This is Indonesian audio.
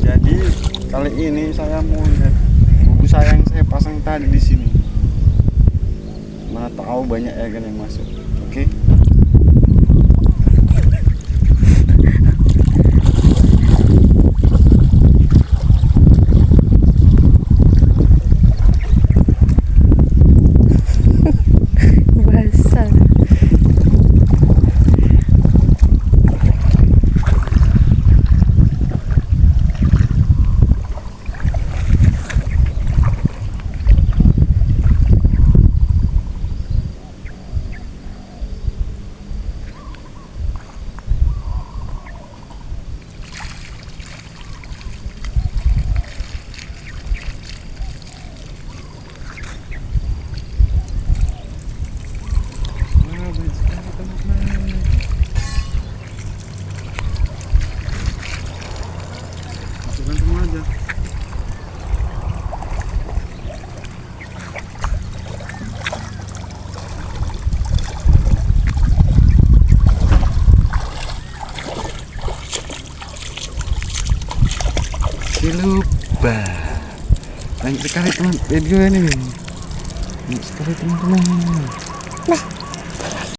Jadi kali ini saya mau lihat buku saya yang saya pasang tadi di sini. Mana tahu banyak ikan yang masuk. Oke. Basah. Wah, banyak sekali teman-teman. Masukkan semua aja. Lupa banyak sekali teman video ini, banyak sekali teman-teman. Nah,